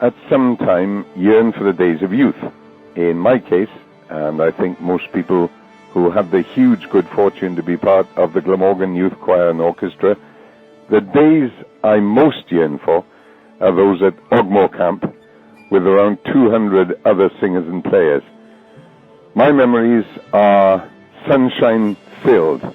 at some time yearn for the days of youth. In my case, and I think most people who have the huge good fortune to be part of the Glamorgan Youth Choir and Orchestra, the days I most yearn for are those at Ogmore Camp with around 200 other singers and players. My memories are sunshine-filled.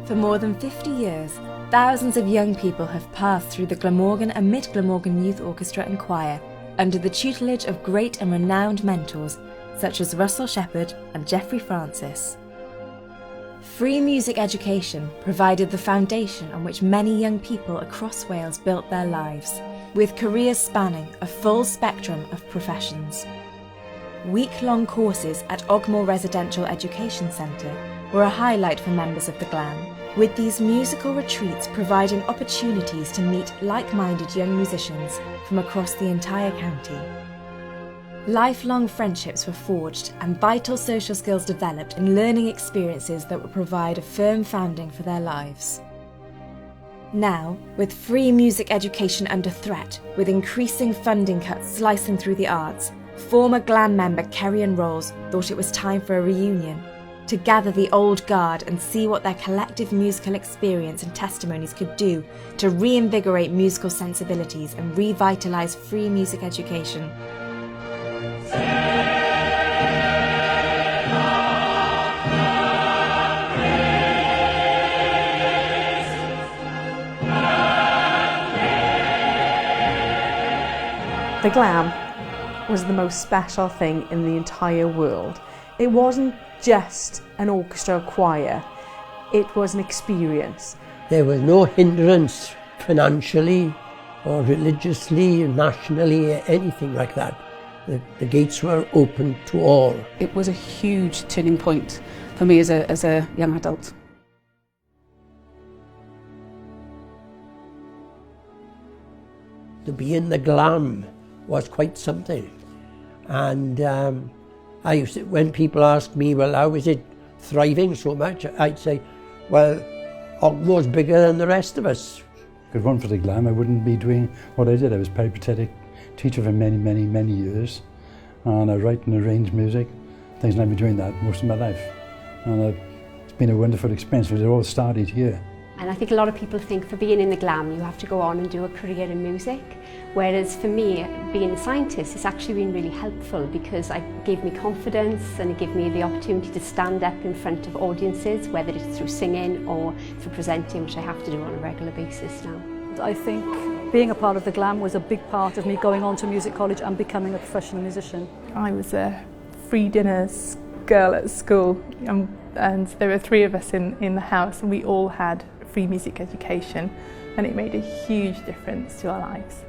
For more than 50 years, thousands of young people have passed through the Glamorgan and Mid-Glamorgan Youth Orchestra and Choir under the tutelage of great and renowned mentors such as Russell Shepherd and Geoffrey Francis. Free music education provided the foundation on which many young people across Wales built their lives, with careers spanning a full spectrum of professions. Week-long courses at Ogmore Residential Education Centre were a highlight for members of the Glam, with these musical retreats providing opportunities to meet like-minded young musicians from across the entire county. Lifelong friendships were forged and vital social skills developed in learning experiences that would provide a firm founding for their lives. Now, with free music education under threat, with increasing funding cuts slicing through the arts, former Glam member Kerry-Ann Rolls thought it was time for a reunion, to gather the old guard and see what their collective musical experience and testimonies could do to reinvigorate musical sensibilities and revitalise free music education. The Glam was the most special thing in the entire world. It wasn't just an orchestra or choir, it was an experience. There was no hindrance financially or religiously, nationally, anything like that. The gates were open to all. It was a huge turning point for me as a young adult. To be in the Glam was quite something. And I used to, when people ask me, well, how is it thriving so much? I'd say, well, Ogmore's bigger than the rest of us. If it weren't for the Glam, I wouldn't be doing what I did. I was a peripatetic teacher for many, many, many years. And I write and arrange music. Things I've been doing that most of my life. And it's been a wonderful experience because it all started here. And I think a lot of people think for being in the Glam you have to go on and do a career in music, whereas for me being a scientist it's actually been really helpful because it gave me confidence and it gave me the opportunity to stand up in front of audiences, whether it's through singing or through presenting, which I have to do on a regular basis now. I think being a part of the Glam was a big part of me going on to music college and becoming a professional musician. I was a free dinners girl at school and there were 3 of us in the house and we all had free music education and it made a huge difference to our lives.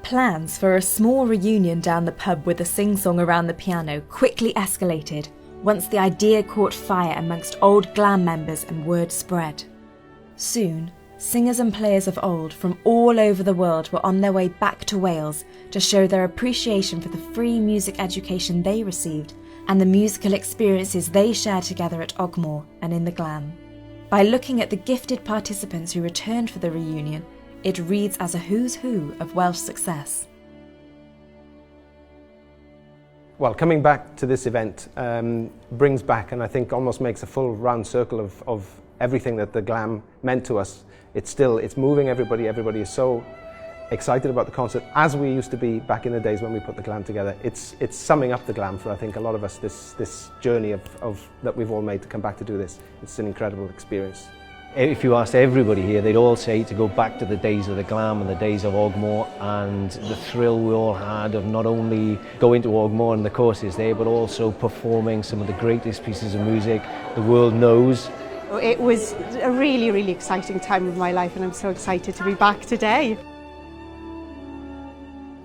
Plans for a small reunion down the pub with a sing-song around the piano quickly escalated once the idea caught fire amongst old Glam members and word spread. Soon, singers and players of old from all over the world were on their way back to Wales to show their appreciation for the free music education they received and the musical experiences they shared together at Ogmore and in the Glam. By looking at the gifted participants who returned for the reunion, it reads as a who's who of Welsh success. Well, coming back to this event brings back and I think almost makes a full round circle of everything that the Glam meant to us. It's moving everybody is so excited about the concert as we used to be back in the days when we put the Glam together. It's summing up the Glam for I think a lot of us, this journey of that we've all made to come back to do this. It's an incredible experience. If you asked everybody here, they'd all say to go back to the days of the Glam and the days of Ogmore, and the thrill we all had of not only going to Ogmore and the courses there, but also performing some of the greatest pieces of music the world knows. It was a really, really exciting time of my life, and I'm so excited to be back today.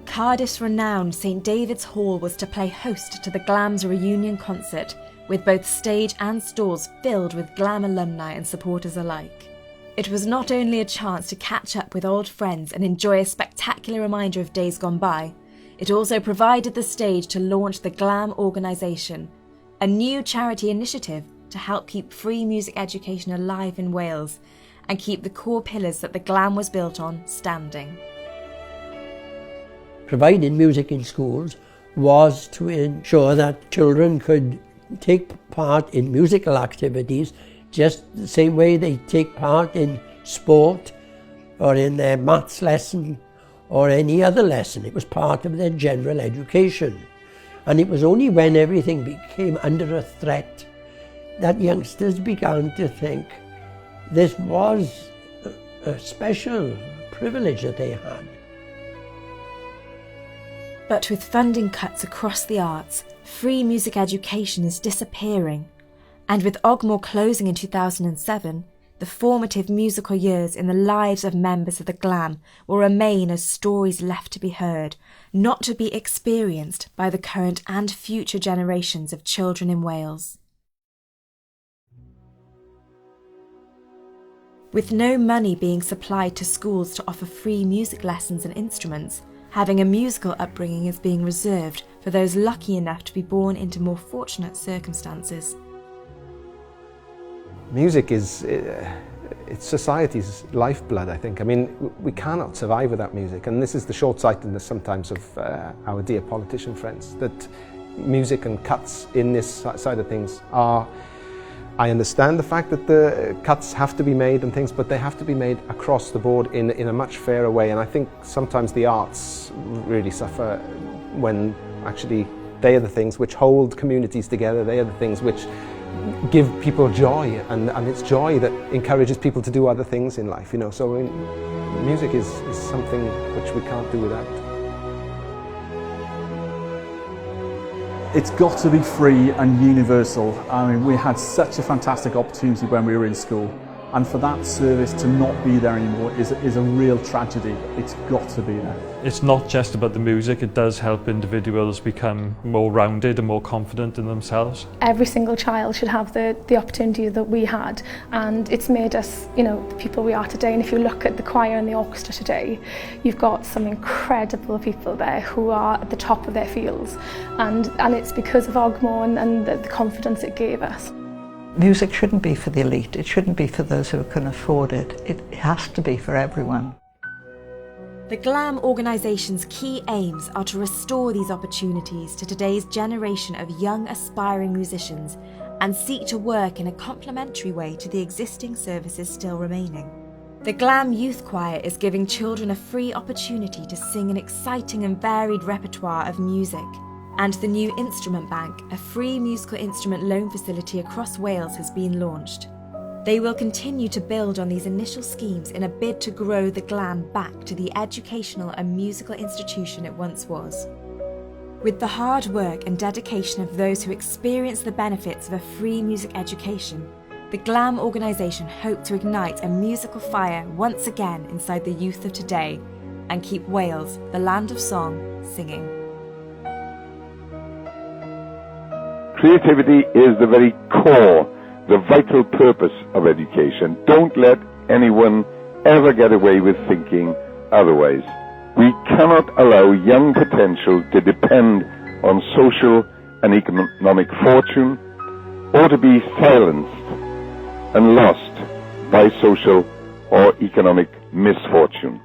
Cardiff's renowned St David's Hall was to play host to the Glam's reunion concert, with both stage and stalls filled with Glam alumni and supporters alike. It was not only a chance to catch up with old friends and enjoy a spectacular reminder of days gone by, it also provided the stage to launch the Glam organisation, a new charity initiative to help keep free music education alive in Wales and keep the core pillars that the Glam was built on standing. Providing music in schools was to ensure that children could take part in musical activities just the same way they take part in sport or in their maths lesson or any other lesson. It was part of their general education. And it was only when everything became under a threat that youngsters began to think this was a special privilege that they had. But with funding cuts across the arts, free music education is disappearing, and with Ogmore closing in 2007, the formative musical years in the lives of members of the Glam will remain as stories left to be heard, not to be experienced by the current and future generations of children in Wales. With no money being supplied to schools to offer free music lessons and instruments, having a musical upbringing is being reserved for those lucky enough to be born into more fortunate circumstances. Music is it's society's lifeblood, I think. I mean, we cannot survive without music, and this is the short-sightedness sometimes of our dear politician friends, that music and cuts in this side of things are... I understand the fact that the cuts have to be made and things, but they have to be made across the board in a much fairer way, and I think sometimes the arts really suffer when actually they are the things which hold communities together, they are the things which give people joy, and it's joy that encourages people to do other things in life, you know. So music is something which we can't do without. It's got to be free and universal. I mean, we had such a fantastic opportunity when we were in school, and for that service to not be there anymore is a real tragedy. It's got to be there. It's not just about the music, it does help individuals become more rounded and more confident in themselves. Every single child should have the opportunity that we had, and it's made us, you know, the people we are today. And if you look at the choir and the orchestra today, you've got some incredible people there who are at the top of their fields, and it's because of Ogmore and the confidence it gave us. Music shouldn't be for the elite, it shouldn't be for those who can afford it. It has to be for everyone. The Glam organisation's key aims are to restore these opportunities to today's generation of young aspiring musicians and seek to work in a complementary way to the existing services still remaining. The Glam Youth Choir is giving children a free opportunity to sing an exciting and varied repertoire of music. And the new Instrument Bank, a free musical instrument loan facility across Wales, has been launched. They will continue to build on these initial schemes in a bid to grow the Glam back to the educational and musical institution it once was. With the hard work and dedication of those who experience the benefits of a free music education, the Glam organisation hope to ignite a musical fire once again inside the youth of today and keep Wales, the land of song, singing. Creativity is the very core, the vital purpose of education. Don't let anyone ever get away with thinking otherwise. We cannot allow young potential to depend on social and economic fortune, or to be silenced and lost by social or economic misfortune.